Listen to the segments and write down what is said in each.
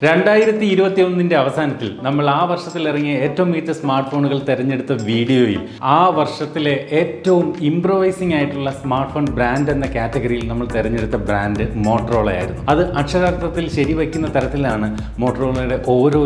2021 അവസാനത്തിൽ നമ്മൾ ആ വർഷത്തിൽ ഇറങ്ങിയ ഏറ്റവും മികച്ച സ്മാർട്ട് ഫോണുകൾ തിരഞ്ഞെടുത്ത വീഡിയോയിൽ ആ വർഷത്തിലെ ഏറ്റവും ഇംപ്രവൈസിംഗ് ആയിട്ടുള്ള സ്മാർട്ട് ഫോൺ ബ്രാൻഡ് എന്ന കാറ്റഗറിയിൽ നമ്മൾ തിരഞ്ഞെടുത്ത ബ്രാൻഡ് മോട്ടറോള ആയിരുന്നു. അത് അക്ഷരാർത്ഥത്തിൽ ശരിവയ്ക്കുന്ന തരത്തിലാണ് മോട്ടറോളയുടെ ഓരോ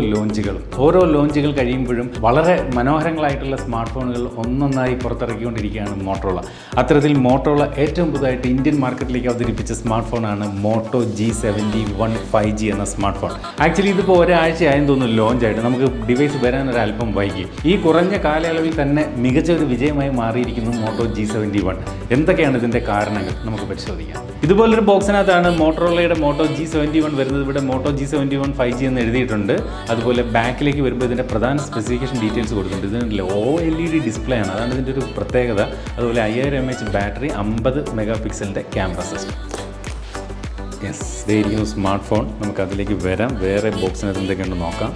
ലോഞ്ചുകൾ കഴിയുമ്പോഴും വളരെ മനോഹരങ്ങളായിട്ടുള്ള സ്മാർട്ട് ഫോണുകൾ ഒന്നൊന്നായി പുറത്തിറക്കിക്കൊണ്ടിരിക്കുകയാണ് മോട്ടറോള. അത്തരത്തിൽ മോട്ടറോള ഏറ്റവും പുതുതായിട്ട് ഇന്ത്യൻ മാർക്കറ്റിലേക്ക് അവതരിപ്പിച്ച സ്മാർട്ട് ഫോണാണ് മോട്ടോ G71 5G എന്ന സ്മാർട്ട് ഫോൺ. ആക്ച്വലി ഇതിപ്പോൾ ഒരാഴ്ചയായെന്ന് തോന്നുന്നു ലോഞ്ച് ആയിട്ട്. നമുക്ക് ഡിവൈസ് വരാൻ ഒരല്പം വൈകി. ഈ കുറഞ്ഞ കാലയളവിൽ തന്നെ മികച്ച ഒരു വിജയമായി മാറിയിരിക്കുന്നു മോട്ടോ G71. എന്തൊക്കെയാണ് ഇതിൻ്റെ കാരണങ്ങൾ നമുക്ക് പരിശോധിക്കാം. ഇതുപോലൊരു ബോക്സിനകത്താണ് മോട്ടറോളയുടെ മോട്ടോ G71 വരുന്നത്. ഇവിടെ മോട്ടോ G71 5G എന്ന് എഴുതിയിട്ടുണ്ട്. അതുപോലെ ബാക്കിലേക്ക് വരുമ്പോൾ ഇതിൻ്റെ പ്രധാന സ്പെസിഫിക്കേഷൻ ഡീറ്റെയിൽസ് കൊടുക്കുന്നുണ്ട്. ഇതിന് OLED ഡിസ്പ്ലേ ആണ്, അതാണ് ഇതിൻ്റെ ഒരു പ്രത്യേകത. അതുപോലെ 5000 mAh ബാറ്ററി, 50 മെഗാപിക്സലിൻ്റെ ക്യാമറ സിസ്റ്റം. യെസ്, ഇതായിരിക്കുന്നു സ്മാർട്ട് ഫോൺ. നമുക്കതിലേക്ക് വരാം. വേറെ ബോക്സിനകത്ത് എന്തൊക്കെയുണ്ടെന്ന് നോക്കാം.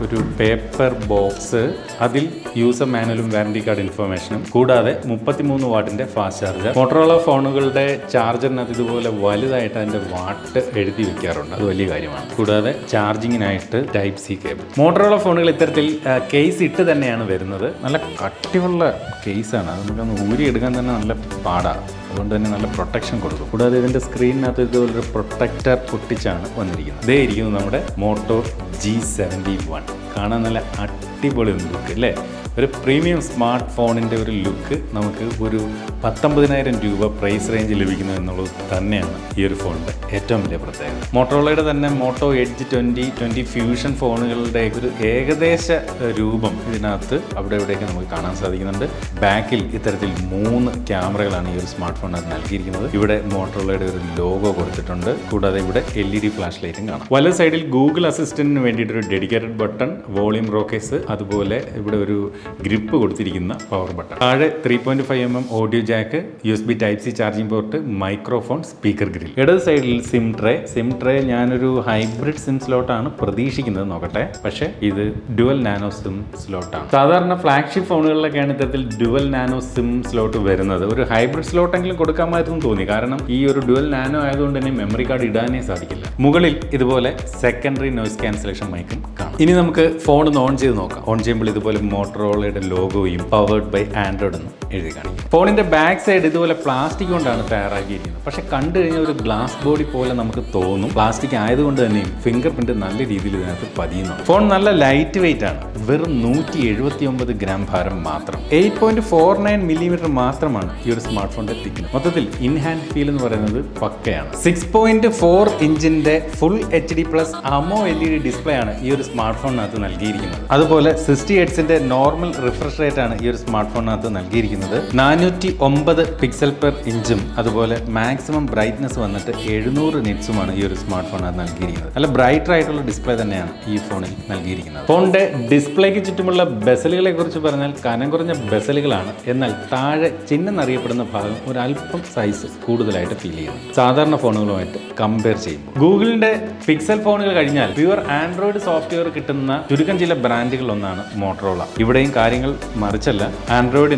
ഒരു പേപ്പർ ബോക്സ്, അതിൽ യൂസർ മാനുവലും വാറണ്ടി കാർഡ് ഇൻഫർമേഷനും കൂടാതെ 33 വാട്ടിൻ്റെ ഫാസ്റ്റ് ചാർജർ. മോട്ടറോള ഫോണുകളുടെ ചാർജറിനകത്ത് ഇതുപോലെ വലുതായിട്ട് അതിൻ്റെ വാട്ട് എഴുതി വെക്കാറുണ്ട്, അത് വലിയ കാര്യമാണ്. കൂടാതെ ചാർജിങ്ങിനായിട്ട് ടൈപ്പ് സി കേബിൾ. മോട്ടറോള ഫോണുകൾ ഇത്തരത്തിൽ കേസ് ഇട്ട് തന്നെയാണ് വരുന്നത്. നല്ല കട്ടിയുള്ള കേസാണ്, അത് നമുക്കൊന്ന് ഊരിയെടുക്കാൻ തന്നെ നല്ല പാടാണ്. അതുകൊണ്ട് തന്നെ നല്ല പ്രൊട്ടക്ഷൻ കൊടുക്കും. കൂടാതെ ഇതിൻ്റെ സ്ക്രീനിനകത്ത് ഇതുപോലൊരു പ്രൊട്ടക്ടർ പൊട്ടിച്ചാണ് വന്നിരിക്കുന്നത്. ഇതേ ഇരിക്കുന്നു നമ്മുടെ മോട്ടോ G71. കാണാൻ നല്ല അടിപൊളി ലുക്ക് അല്ലേ? ഒരു പ്രീമിയം സ്മാർട്ട് ഫോണിൻ്റെ ഒരു ലുക്ക് നമുക്ക് ഒരു 19,000 രൂപ പ്രൈസ് റേഞ്ച് ലഭിക്കുന്നു എന്നുള്ളത് തന്നെയാണ് ഈ ഒരു ഫോണിൻ്റെ ഏറ്റവും വലിയ പ്രത്യേകത. മോട്ടോറോളയുടെ തന്നെ മോട്ടോ എഡ്ജ് 2020 ഫ്യൂഷൻ ഫോണുകളുടെ ഒരു ഏകദേശ രൂപം ഇതിനകത്ത് അവിടെ ഇവിടെയൊക്കെ നമുക്ക് കാണാൻ സാധിക്കുന്നുണ്ട്. ബാക്കിൽ ഇത്തരത്തിൽ 3 ക്യാമറകളാണ് ഈ ഒരു സ്മാർട്ട് ഫോണിനകത്ത് നൽകിയിരിക്കുന്നത്. ഇവിടെ മോട്ടോറോളയുടെ ഒരു ലോഗോ കൊടുത്തിട്ടുണ്ട്. കൂടാതെ ഇവിടെ LED ഫ്ലാഷ് ലൈറ്റും കാണാം. വല സൈഡിൽ ഗൂഗിൾ അസിസ്റ്റന്റിന് വേണ്ടിയിട്ടൊരു ഡെഡിക്കേറ്റഡ് ബട്ടൺ, വോളിയം റോക്കേഴ്സ്, അതുപോലെ ഇവിടെ ഒരു ഗ്രിപ്പ് കൊടുത്തിരിക്കുന്ന പവർ ബട്ടൺ. താഴെ 3.5 mm audio Jack, USB type C charging port, microphone, speaker grill. ഇടത് സൈഡിൽ സിം ട്രേ ഞാനൊരു ഹൈബ്രിഡ് സിം സ്ലോട്ടാണ് പ്രതീക്ഷിക്കുന്നത്, നോക്കട്ടെ. പക്ഷേ ഇത് ഡുവൽ നാനോ സിം സ്ലോട്ടാണ്. സാധാരണ ഫ്ലാഗ്ഷിപ്പ് ഫോണുകളിലൊക്കെയാണ് ഇത്തരത്തിൽ ഡുവൽ നാനോ സിം സ്ലോട്ട് വരുന്നത്. ഒരു ഹൈബ്രിഡ് സ്ലോട്ടെങ്കിലും കൊടുക്കാമായിരുന്നു തോന്നി, കാരണം ഈ ഒരു ഡുവൽ നാനോ ആയതുകൊണ്ട് തന്നെ മെമ്മറി കാർഡ് ഇടാനേ സാധിക്കില്ല. മുകളിൽ ഇതുപോലെ സെക്കൻഡറി നോയ്സ് ക്യാൻസലേഷൻ മൈക്കും കാണാം. ഇനി നമുക്ക് ഫോൺ ഒന്ന് ഓൺ ചെയ്ത് നോക്കാം. ഓൺ ചെയ്യുമ്പോൾ ഇതുപോലെ മോട്ടറോളയുടെ ലോഗോയും പവേർഡ് ബൈ ആൻഡ്രോയിഡ് എന്ന് എഴുതി കാണിക്കും. ഫോണിന്റെ ബാക്ക് സൈഡ് ഇതുപോലെ പ്ലാസ്റ്റിക് കൊണ്ടാണ് തയ്യാറാക്കിയിരിക്കുന്നത്. പക്ഷെ കണ്ടു കഴിഞ്ഞാൽ ഒരു ഗ്ലാസ് ബോഡി പോലെ നമുക്ക് തോന്നും. പ്ലാസ്റ്റിക് ആയതുകൊണ്ട് തന്നെയും ഫിംഗർ പ്രിന്റ് നല്ല രീതിയിൽ ഇതിനകത്ത് പതിയുന്നു. ഫോൺ നല്ല ലൈറ്റ് വെയിറ്റ് ആണ്, വെറും 179 ഗ്രാം ഭാരം മാത്രം. 8.49 mm മാത്രമാണ് ഈ ഒരു സ്മാർട്ട് ഫോണിന്റെ തിക്നെസ്. മൊത്തത്തിൽ ഇൻ ഹാൻഡ് ഫീൽ എന്ന് പറയുന്നത് പക്കയാണ്. 6.4 ഇഞ്ചിന്റെ ഫുൾ HD+ AMOLED ഡിസ്പ്ലേ ആണ് ഈ ഒരു സ്മാർട്ട് ഫോണിനകത്ത് നൽകിയിരിക്കുന്നത്. അതുപോലെ 60 ഹെർട്സിന്റെ നോർമൽ റിഫ്രഷ് റേറ്റ് ആണ് ഈ ഒരു സ്മാർട്ട് ഫോണിനകത്ത് നൽകിയിരിക്കുന്നത്. 409 പിക്സൽ പെർ ഇഞ്ചും അതുപോലെ മാക്സിമം ബ്രൈറ്റ്നസ് വന്നിട്ട് 700 നിറ്റ്സുമാണ് ഈ ഒരു സ്മാർട്ട് ഫോണിനകത്ത് നൽകിയിരിക്കുന്നത്. നല്ല ബ്രൈറ്റർ ആയിട്ടുള്ള ഡിസ്പ്ലേ തന്നെയാണ് ഈ ഫോണിൽ നൽകിയിരിക്കുന്നത്. ഫോണിന്റെ ഡിസ്പ്ലേക്ക് ചുറ്റുമുള്ള ബെസലുകളെ കുറിച്ച് പറഞ്ഞാൽ കനം കുറഞ്ഞ ബെസലുകളാണ്. എന്നാൽ താഴെ ചിഹ്നെന്നറിയപ്പെടുന്ന ഭാഗം ഒരു അല്പം സൈസ് കൂടുതലായിട്ട് ഫീൽ ചെയ്യുന്നു സാധാരണ ഫോണുകളുമായിട്ട് കമ്പയർ ചെയ്യുമ്പോൾ. ഗൂഗിളിന്റെ പിക്സൽ ഫോണുകൾ കഴിഞ്ഞാൽ പ്യുവർ ആൻഡ്രോയിഡ് സോഫ്റ്റ്വെയർ കിട്ടുന്ന ചുരുക്കം ചില ബ്രാൻഡുകൾ ഒന്നാണ് മോട്ടറോള. ഇവിടെയും കാര്യങ്ങൾ മറിച്ചല്ല. ആൻഡ്രോയിഡ്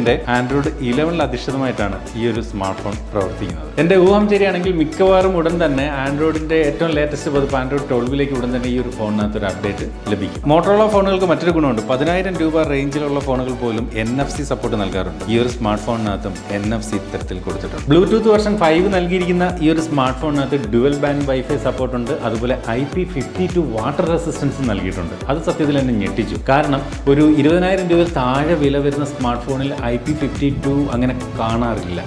11 അധിഷ്ഠിതമായിട്ടാണ് ഈ ഒരു സ്മാർട്ട് ഫോൺ പ്രവർത്തിക്കുന്നത്. എന്റെ ഊഹം ശരിയാണെങ്കിൽ മിക്കവാറും ഉടൻ തന്നെ ആൻഡ്രോയിഡിന്റെ ഏറ്റവും ലേറ്റസ്റ്റ് പതിപ്പ് ആൻഡ്രോയിഡ് 12 ഉടൻ തന്നെ ഈ ഒരു ഫോണിനകത്ത് ഒരു അപ്ഡേറ്റ് ലഭിക്കും. മോട്ടറോള ഫോണുകൾക്ക് മറ്റൊരു ഗുണമുണ്ട്. 10,000 രൂപ റേഞ്ചിലുള്ള ഫോണുകൾ പോലും NFC സപ്പോർട്ട് നൽകാറുണ്ട്. ഈ ഒരു സ്മാർട്ട് ഫോണിനകത്തും NFC ഇത്തരത്തിൽ കൊടുത്തിട്ടുണ്ട്. ബ്ലൂടൂത്ത് വെർഷൻ 5 നൽകിയിരിക്കുന്ന ഈ ഒരു സ്മാർട്ട് ഫോണിനകത്ത് ഡുവൽ ബാൻഡ് വൈഫൈ സപ്പോർട്ട് ഉണ്ട്. അതുപോലെ IP52 വാട്ടർ റെസിസ്റ്റൻസ് നൽകിയിട്ടുണ്ട്. അത് സത്യത്തിൽ എന്നെ ഞെട്ടിച്ചു. കാരണം ഒരു 20,000 രൂപ താഴെ വില വരുന്ന സ്മാർട്ട് ഫോണിൽ IP52 അങ്ങനെ കാണാറില്ല.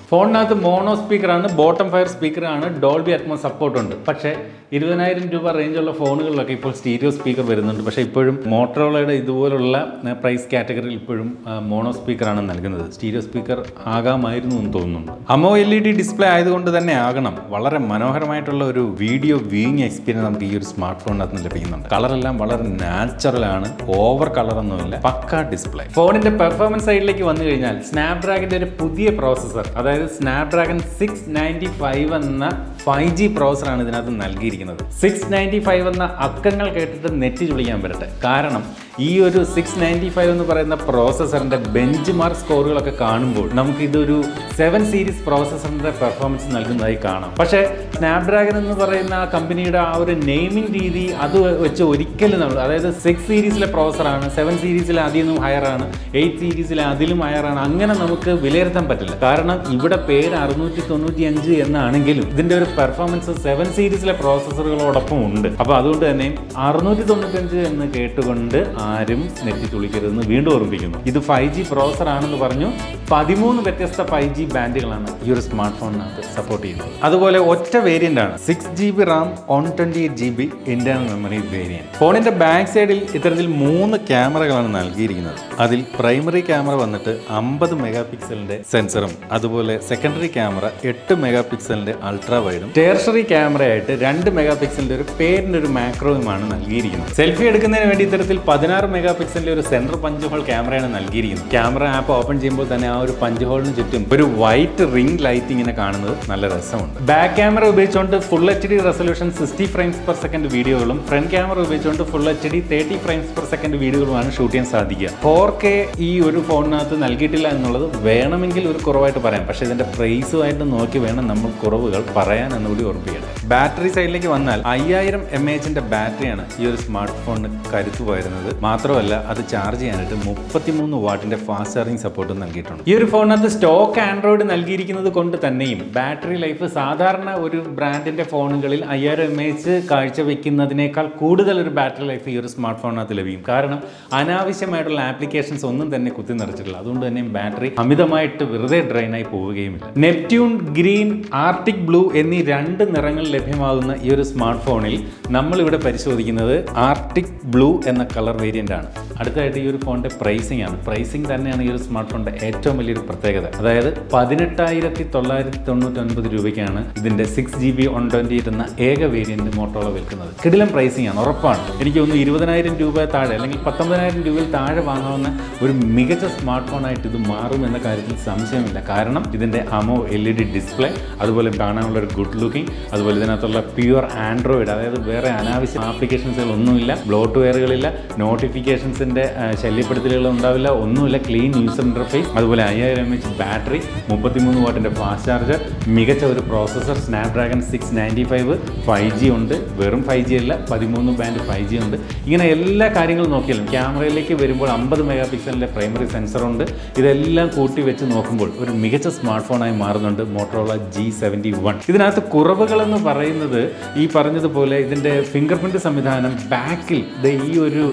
ഫോണിനകത്ത് മോണോ സ്പീക്കറാണ്, ബോട്ടം ഫയർ സ്പീക്കറാണ്, ഡോൾബി അറ്റ്മോസ് സപ്പോർട്ട് ഉണ്ട്. പക്ഷേ 20,000 രൂപ റേഞ്ചുള്ള ഫോണുകളിലൊക്കെ ഇപ്പോൾ സ്റ്റീരിയോ സ്പീക്കർ വരുന്നുണ്ട്. പക്ഷേ ഇപ്പോഴും മോട്ടറോളയുടെ ഇതുപോലുള്ള പ്രൈസ് കാറ്റഗറിയിൽ ഇപ്പോഴും മോണോ സ്പീക്കറാണ് നൽകുന്നത്. സ്റ്റീരിയോ സ്പീക്കർ ആകാമായിരുന്നു എന്ന് തോന്നുന്നുണ്ട്. AMOLED ഡിസ്പ്ലേ ആയതുകൊണ്ട് തന്നെ ആകണം, വളരെ മനോഹരമായിട്ടുള്ള ഒരു വീഡിയോ വ്യൂയിങ് എക്സ്പീരിയൻസ് നമുക്ക് ഈ ഒരു സ്മാർട്ട് ഫോണിനകത്ത് ലഭിക്കുന്നുണ്ട്. കളറെല്ലാം വളരെ നാച്ചുറൽ ആണ്, ഓവർ കളറൊന്നുമില്ല, പക്ക ഡിസ്പ്ലേ. ഫോണിന്റെ പെർഫോമൻസ് സൈഡിലേക്ക് വന്നു കഴിഞ്ഞാൽ സ്നാപ്ഡ്രാഗന്റെ ഒരു പുതിയ പ്രോസസർ, അതായത് സ്നാപ്ഡ്രാഗൺ 695 എന്ന 5G പ്രോസറാണ് ഇതിനകത്ത് നൽകിയിരിക്കുന്നത്. നൽകിയിരിക്കുന്നത്. 695 എന്ന അക്കങ്ങൾ കേട്ടിട്ട് നെറ്റി ചുളിക്കാൻ വരട്ടെ. കാരണം ഈ ഒരു 695 എന്ന് പറയുന്ന പ്രോസസ്സറിന്റെ ബെഞ്ച് മാർക്ക് സ്കോറുകളൊക്കെ കാണുമ്പോൾ നമുക്ക് ഇതൊരു 7 സീരീസ് പ്രോസസ്സറിന്റെ പെർഫോമൻസ് നൽകുന്നതായി കാണാം. പക്ഷേ സ്നാപ്ഡ്രാഗൺ എന്ന് പറയുന്ന ആ കമ്പനിയുടെ ആ ഒരു നെയിമിംഗ് രീതി അത് വെച്ച് ഒരിക്കലും നമ്മൾ, അതായത് 6 സീരീസിലെ പ്രോസസ്സറാണ്, 7 സീരീസിലെ അതിനും ഹയറാണ്, 8 സീരീസിലെ അതിലും ഹയറാണ്, അങ്ങനെ നമുക്ക് വിലയിരുത്താൻ പറ്റില്ല. കാരണം ഇവിടെ പേര് 695 എന്നാണെങ്കിലും ഇതിന്റെ ഒരു പെർഫോമൻസ് 7 സീരീസിലെ പ്രോസസ്സറുകളോടൊപ്പം ഉണ്ട്. അപ്പോൾ അതുകൊണ്ട് തന്നെ 695 എന്ന് കേട്ടുകൊണ്ട് ആരും നെറ്റി തുളിക്കരുതെന്ന് വീണ്ടും ഓർമ്മിപ്പിക്കുന്നു. ഇത് 5G പ്രോസസർ ആണെന്ന് പറഞ്ഞു. 13 വ്യത്യസ്ത 5G ബാൻഡുകളാണ് ഈ ഒരു സ്മാർട്ട് ഫോണിനകത്ത് സപ്പോർട്ട് ചെയ്യുന്നത്. അതുപോലെ ഒറ്റ വേരിയന്റ് ആണ് 6GB Ram 128GB internal memory variant. ഫോണിന്റെ ബാക്ക് സൈഡിൽ ഇത്തരത്തിൽ 3 ക്യാമറകളാണ് നൽകിയിരിക്കുന്നത്. അതിൽ പ്രൈമറി ക്യാമറ വന്നിട്ട് 50 മെഗാ പിക്സലിന്റെ സെൻസറും അതുപോലെ സെക്കൻഡറി ക്യാമറ 8 മെഗാ പിക്സലിന്റെ അൾട്രാ വൈഡും ടെർഷറി ക്യാമറയായിട്ട് 2 മെഗാ പിക്സലിന്റെ ഒരു പേരിന്റെ ഒരു മാക്രോയുമാണ് നൽകിയിരിക്കുന്നത്. സെൽഫി എടുക്കുന്നതിന് വേണ്ടി ഇത്തരത്തിൽ 16 മെഗാ പിക്സലിന്റെ ഒരു സെൻട്രൽ പഞ്ച് ഹോൾ ക്യാമറയാണ് നൽകിയിരിക്കുന്നത്. ക്യാമറ ആപ്പ് ഓപ്പൺ ചെയ്യുമ്പോൾ തന്നെ ആ ഒരു പഞ്ച് ഹോളിന് ചുറ്റും ഒരു വൈറ്റ് റിംഗ് ലൈറ്റ് ഇങ്ങനെ കാണുന്നത് നല്ല രസമുണ്ട്. ബാക്ക് ക്യാമറ ഉപയോഗിച്ചുകൊണ്ട് full HD resolution 60 frames per second വീഡിയോകളും ഫ്രണ്ട് ക്യാമറ ഉപയോഗിച്ചുകൊണ്ട് full HD 30 frames per second വീഡിയോകളുമാണ് ഷൂട്ട് ചെയ്യാൻ സാധിക്കുക. 4K ഈ ഒരു ഫോണിനകത്ത് നൽകിയിട്ടില്ല എന്നുള്ളത് വേണമെങ്കിൽ ഒരു കുറവായിട്ട് പറയാം. പക്ഷേ ഇതിന്റെ പ്രൈസുമായിട്ട് നോക്കി വേണം നമ്മൾ കുറവുകൾ പറയാൻ എന്നുകൂടി ഓർമ്മിക്കണം. ബാറ്ററി സൈഡിലേക്ക് വന്നാൽ 5000 mAh ബാറ്ററിയാണ് ഈ ഒരു സ്മാർട്ട് ഫോണിന് കരുത്തു വരുന്നത്. മാത്രമല്ല അത് ചാർജ് ചെയ്യാനായിട്ട് 33 വാട്ടിന്റെ ഫാസ്റ്റ് ചാർജിങ് സപ്പോർട്ടും നൽകിയിട്ടുണ്ട്. ഈ ഒരു ഫോണിനകത്ത് സ്റ്റോക്ക് ആൻഡ്രോയിഡ് നൽകിയിരിക്കുന്നത് കൊണ്ട് തന്നെയും ബാറ്ററി ലൈഫ് സാധാരണ ഒരു ബ്രാൻഡിന്റെ ഫോണുകളിൽ 5000 mAh കാഴ്ചവെക്കുന്നതിനേക്കാൾ കൂടുതൽ ഒരു ബാറ്ററി ലൈഫ് ഈ ഒരു സ്മാർട്ട് ഫോണിനകത്ത് ലഭിക്കും. കാരണം അനാവശ്യമായിട്ടുള്ള ആപ്ലിക്കേഷൻസ് ഒന്നും തന്നെ കുത്തി നിറച്ചിട്ടില്ല. അതുകൊണ്ട് തന്നെ ബാറ്ററി അമിതമായിട്ട് വെറുതെ ഡ്രെയിനായി പോവുകയുമില്ല. നെപ്റ്റ്യൂൺ ഗ്രീൻ, ആർട്ടിക് ബ്ലൂ എന്നീ 2 നിറങ്ങൾ ലഭ്യമാകുന്ന ഈ ഒരു സ്മാർട്ട് ഫോണിൽ നമ്മളിവിടെ പരിശോധിക്കുന്നത് ആർട്ടിക് ബ്ലൂ എന്ന കളർ വേരിയന്റ് ആണ്. അടുത്തായിട്ട് ഈ ഒരു ഫോണിന്റെ പ്രൈസിംഗ് ആണ്. പ്രൈസിംഗ് തന്നെയാണ് ഈ ഒരു സ്മാർട്ട് ഫോണിന്റെ ഏറ്റവും വലിയൊരു പ്രത്യേകത. അതായത് 18,999 രൂപയ്ക്കാണ് ഇതിന്റെ 6GB 128 എന്ന ഏക വേരിയന്റ് മോട്ടോറോള വിൽക്കുന്നത്. കിടിലം പ്രൈസിംഗ് ആണ്, ഉറപ്പാണ്. എനിക്ക് തോന്നുന്നു 20,000 രൂപ താഴെ അല്ലെങ്കിൽ 19,000 രൂപയിൽ താഴെ വാങ്ങാവുന്ന ഒരു മികച്ച സ്മാർട്ട് ഫോണായിട്ട് ഇത് മാറും എന്ന കാര്യത്തിൽ സംശയമില്ല. കാരണം ഇതിന്റെ AMO LED ഡിസ്പ്ലേ, അതുപോലെ കാണാനുള്ള ഒരു ഗുഡ് ലുക്കിംഗ്, അതുപോലെ ഇതിനകത്തുള്ള പ്യുവർ ആൻഡ്രോയിഡ്, അതായത് വേറെ അനാവശ്യ ആപ്ലിക്കേഷൻസുകൾ ഒന്നുമില്ല, ബ്ലോട്ട്വെയറുകളില്ല, നോട്ടിഫിക്കേഷൻസിന്റെ ശല്യപ്പെടുത്തലുകൾ ഉണ്ടാവില്ല, ഒന്നുമില്ല. ക്ലീൻ യൂസർ ഇന്റർഫേസ്, അതുപോലെ 5000 mAh ബാറ്ററി, 33 വാട്ടിന്റെ ഫാസ്റ്റ് ചാർജർ, മികച്ച ഒരു പ്രോസസർ സ്നാപ്ഡ്രാഗൺ 695, 5G ഉണ്ട്, വെറും 5G അല്ല 13 ബാൻഡ് 5G ഉണ്ട്. ഇങ്ങനെ എല്ലാ കാര്യങ്ങളും നോക്കിയാലും ക്യാമറയിലേക്ക് വരുമ്പോൾ 50 മെഗാ പിക്സലിന്റെ പ്രൈമറി സെൻസർ ഉണ്ട്. ഇതെല്ലാം കൂട്ടി വെച്ച് നോക്കുമ്പോൾ ഒരു മികച്ച സ്മാർട്ട് ഫോണായി മാറുന്നുണ്ട് മോട്ടോറോള G71. ഇതിനകത്ത് കുറവുകൾ എന്ന് പറയുന്നത് ഈ പറഞ്ഞതുപോലെ ഇതിന്റെ ഫിംഗർ പ്രിന്റ് സംവിധാനം ബാക്കിൽ ഈ ഒരു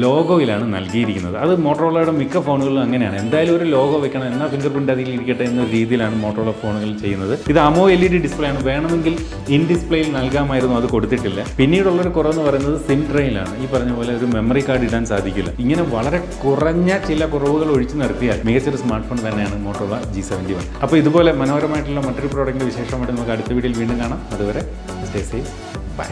ലോഗോയിലാണ് നൽകിയിരിക്കുന്നത്. അത് മോട്ടോറോളയുടെ മിക്ക ഫോണുകളിലും അങ്ങനെയാണ്. എന്തായാലും ഒരു ലോഗോ വെക്കണം, എന്നാൽ ഫിംഗർ പ്രിന്റ് അതിൽ ഇരിക്കട്ടെ എന്ന രീതിയിലാണ് മോട്ടോറോള ഫോണുകൾ ചെയ്യുന്നത്. ഇത് AMO LED ഡിസ്പ്ലേ ആണ്. വേണമെങ്കിൽ ഇൻ ഡിസ്പ്ലേയിൽ നൽകാമായിരുന്നു, അത് കൊടുത്തിട്ടില്ല. പിന്നീടുള്ളൊരു കുറവെന്ന് പറയുന്നത് സിം ട്രെയിലാണ്. ഈ പറഞ്ഞ പോലെ ഒരു മെമ്മറി കാർഡ് ഇടാൻ സാധിക്കില്ല. ഇങ്ങനെ വളരെ കുറഞ്ഞ ചില കുറവുകൾ ഒഴിച്ചു നിർത്തിയാൽ മികച്ചൊരു സ്മാർട്ട് ഫോൺ തന്നെയാണ് മോട്ടോറോള G71. അപ്പോൾ ഇതുപോലെ മനോഹരമായിട്ടുള്ള മറ്റൊരു പ്രോഡക്റ്റിന്റെ വിശേഷമായിട്ട് നമുക്ക് അടുത്ത വീഡിയോയിൽ വീണ്ടും കാണാം. അതുവരെ സ്റ്റേ സേഫ്, ബൈ.